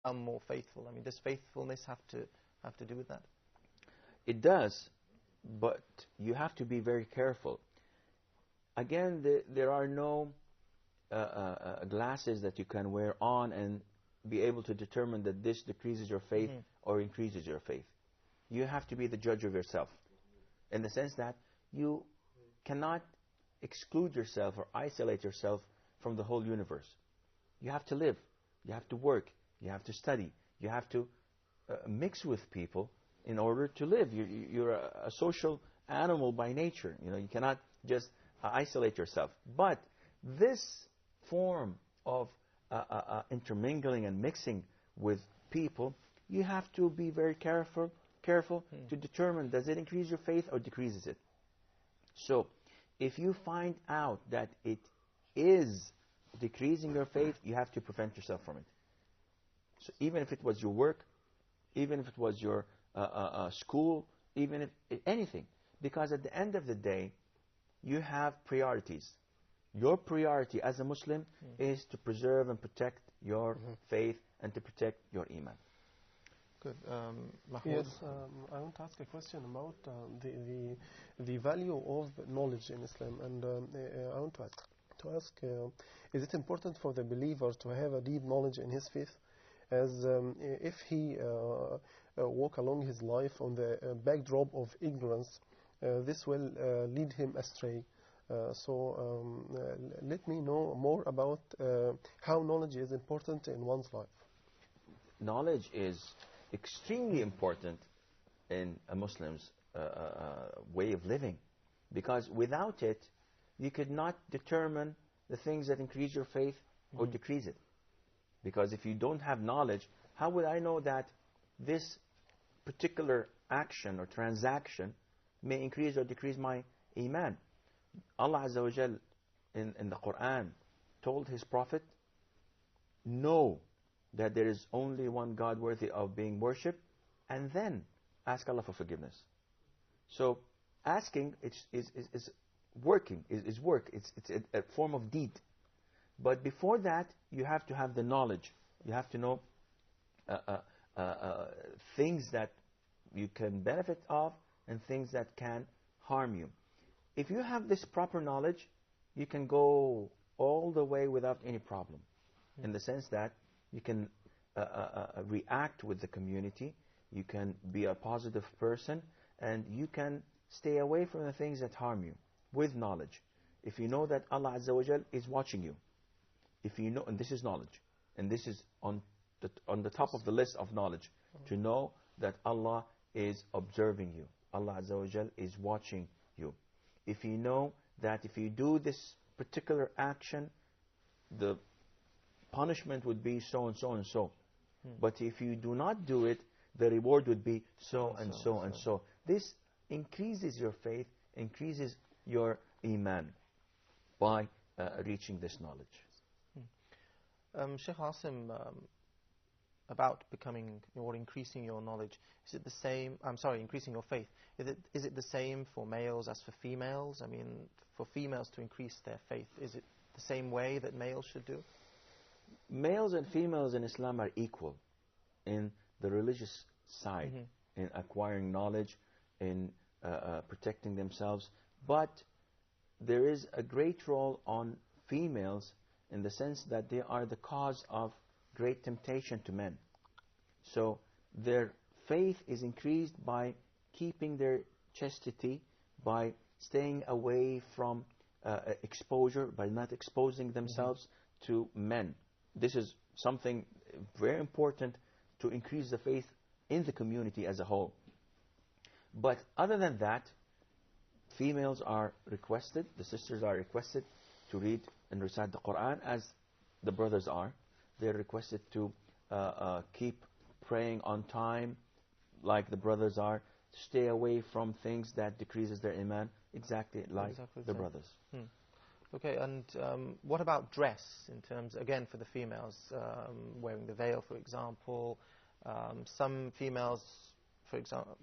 become more faithful? I mean, does faithfulness have to do with that? It does, but you have to be very careful. Again, there are no glasses that you can wear on and be able to determine that this decreases your faith or increases your faith. You have to be the judge of yourself, in the sense that you cannot exclude yourself or isolate yourself from the whole universe. You have to live, you have to work, you have to study, you have to mix with people in order to live. You're a social animal by nature. You know, you cannot just isolate yourself. But this form of intermingling and mixing with people, you have to be very careful to determine, does it increase your faith or decreases it? So if you find out that it is decreasing your faith, you have to prevent yourself from it. So even if it was your work, even if it was your school, even if anything, because at the end of the day, you have priorities. Your priority as a Muslim is to preserve and protect your faith and to protect your iman. Good. Yes, I want to ask a question about the value of knowledge in Islam, and I want to ask, is it important for the believer to have a deep knowledge in his faith, as if he walk along his life on the backdrop of ignorance, this will lead him astray. So let me know more about how knowledge is important in one's life. Knowledge is extremely important in a Muslim's way of living, because without it, you could not determine the things that increase your faith or decrease it. Because if you don't have knowledge, how would I know that this particular action or transaction may increase or decrease my iman? Allah Azza wa Jal in the Quran told His Prophet, know that there is only one God worthy of being worshipped, and then ask Allah for forgiveness. So asking is working, is work. It's a form of deed. But before that, you have to have the knowledge. You have to know things that you can benefit of and things that can harm you. If you have this proper knowledge, you can go all the way without any problem, in the sense that you can react with the community, you can be a positive person, and you can stay away from the things that harm you with knowledge. If you know that Allah Azza wa Jal is watching you, if you know, and this is knowledge, and this is on the top of the list of knowledge, to know that Allah is observing you, Allah Azza wa Jal is watching you. If you know that if you do this particular action, the punishment would be so and so and so. But if you do not do it, the reward would be so and so and so. This increases your faith, increases your iman by reaching this knowledge. Shaykh Asim, about becoming or increasing your knowledge, is it the same? I'm sorry, increasing your faith. Is it the same for males as for females? I mean, for females to increase their faith, is it the same way that males should do? Males and females in Islam are equal in the religious side, in acquiring knowledge, in protecting themselves. But there is a great role on females in the sense that they are the cause of great temptation to men. So their faith is increased by keeping their chastity, by staying away from exposure, by not exposing themselves to men. This is something very important to increase the faith in the community as a whole. But other than that, females are requested, the sisters are requested to read and recite the Quran as the brothers are. They're requested to keep praying on time like the brothers are, to stay away from things that decreases their iman, exactly like the brothers. Okay, and what about dress in terms, again, for the females, wearing the veil, for example? Some females, for example,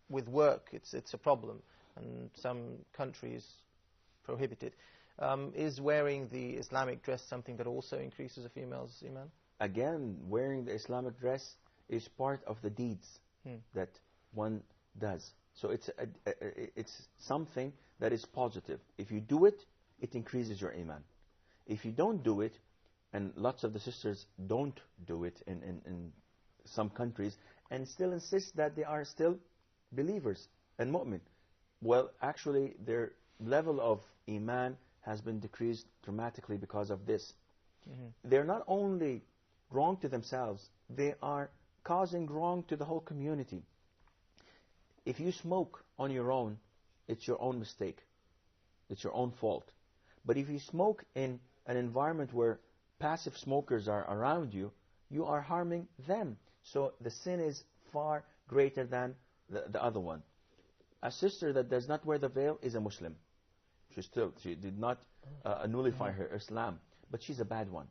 with work, it's a problem, and some countries prohibit it. Is wearing the Islamic dress something that also increases a female's iman? again, wearing the Islamic dress is part of the deeds that one does. So it's something that is positive. If you do it, it increases your iman. If you don't do it, and lots of the sisters don't do it in some countries, and still insist that they are still believers and mu'min, well, actually, their level of iman has been decreased dramatically because of this. They're not only wrong to themselves, they are causing wrong to the whole community. If you smoke on your own, it's your own mistake. It's your own fault. But if you smoke in an environment where passive smokers are around you, you are harming them. So the sin is far greater than the other one. A sister that does not wear the veil is a Muslim. She did not nullify her Islam, but she's a bad one.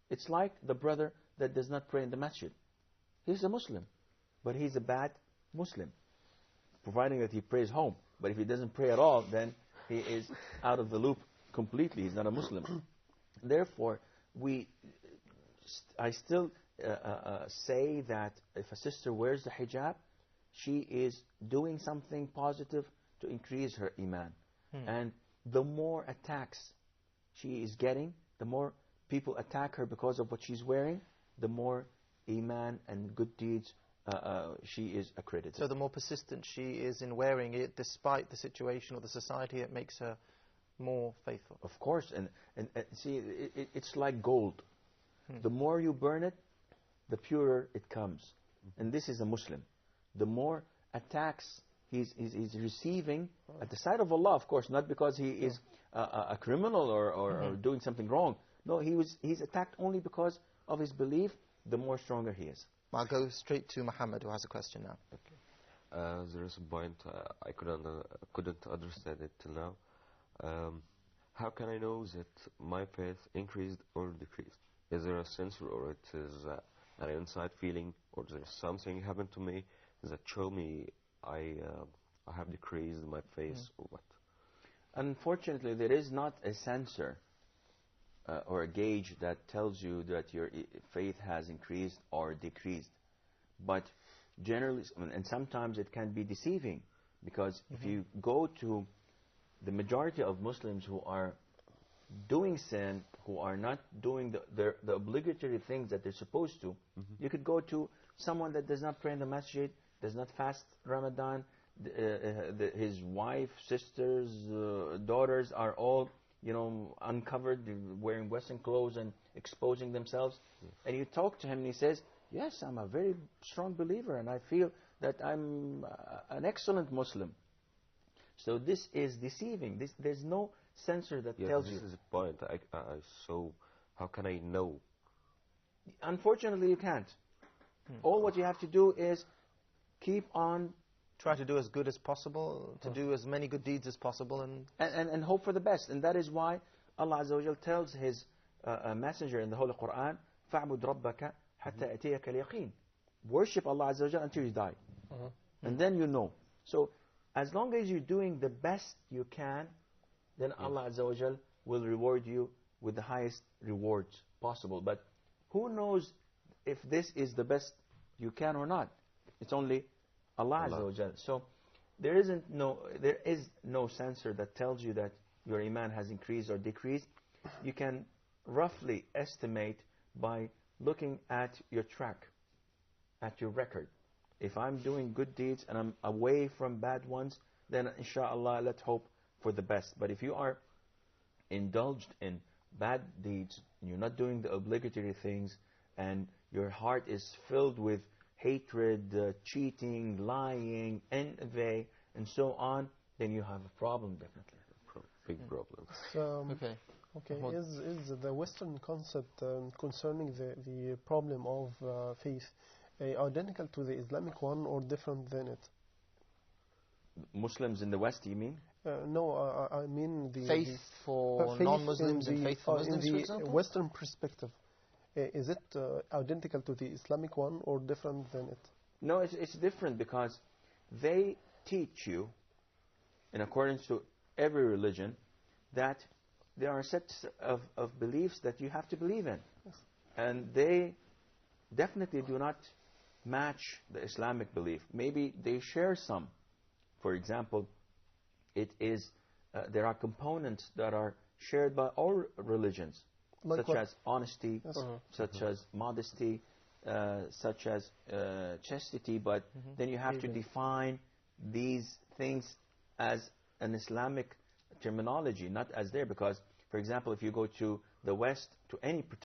It's like the brother that does not pray in the masjid. He's a Muslim, but he's a bad Muslim, providing that he prays home. But if he doesn't pray at all, then he is out of the loop completely. He's not a Muslim. Therefore, I still say that if a sister wears the hijab, she is doing something positive to increase her iman. And the more attacks she is getting, the more people attack her because of what she's wearing, the more iman and good deeds she is accredited. So the more persistent she is in wearing it, despite the situation or the society, it makes her more faithful. Of course, and see, it's like gold. The more you burn it, the purer it comes. And this is a Muslim. The more attacks he's receiving at the side of Allah, of course, not because he is a criminal or doing something wrong. No, he's attacked only because of his belief. The more stronger he is. I'll go straight to Muhammad, who has a question now. Okay. There is a point I couldn't understand it till now. How can I know that my faith increased or decreased? Is there a sensor, or it is an inside feeling, or is there something happened to me that show me I have decreased my faith, or what? Unfortunately, there is not a sensor or a gauge that tells you that your faith has increased or decreased. But generally, and sometimes it can be deceiving, because if you go to the majority of Muslims who are doing sin, who are not doing the obligatory things that they're supposed to, you could go to someone that does not pray in the masjid, does not fast Ramadan, his wife, sisters, daughters are all, uncovered, wearing Western clothes and exposing themselves. And you talk to him and he says, yes, I'm a very strong believer and I feel that I'm an excellent Muslim. So this is deceiving. There's no sensor that tells you. This is the point. So how can I know? Unfortunately, you can't. All what you have to do is keep on. Try to do as good as possible, to do as many good deeds as possible, and hope for the best. And that is why Allah Azza wa Jal tells His messenger in the Holy Quran, فَعْبُدْ رَبَّكَ حَتَّى أَتِيَكَ الْيَقِينَ. Worship Allah Azza wa Jal until you die. And then you know. So as long as you're doing the best you can, then Allah Azza wa Jal will reward you with the highest rewards possible. But who knows if this is the best you can or not? It's only Allah Azza wa Jal. So there is no sensor that tells you that your iman has increased or decreased. You can roughly estimate by looking at your track, at your record. If I'm doing good deeds and I'm away from bad ones, then inshallah, let's hope for the best. But if you are indulged in bad deeds, and you're not doing the obligatory things, and your heart is filled with hatred, cheating, lying, envy, and so on, then you have a problem, definitely. Big problem. Okay. Is the Western concept concerning the problem of faith identical to the Islamic one or different than it? Muslims in the West, you mean? No, I mean the faith for non-Muslims and faith for Muslims, in for the example? Western perspective. Is it identical to the Islamic one or different than it? No, it's different, because they teach you, in accordance to every religion, that there are sets of beliefs that you have to believe in. Yes. and they definitely do not match the Islamic belief. Maybe they share some. For example, there are components that are shared by all religions, Like such what? as honesty, Yes. such as modesty, such as chastity, but then you have to define these things as an Islamic terminology, not as there, because, for example, if you go to the West, to any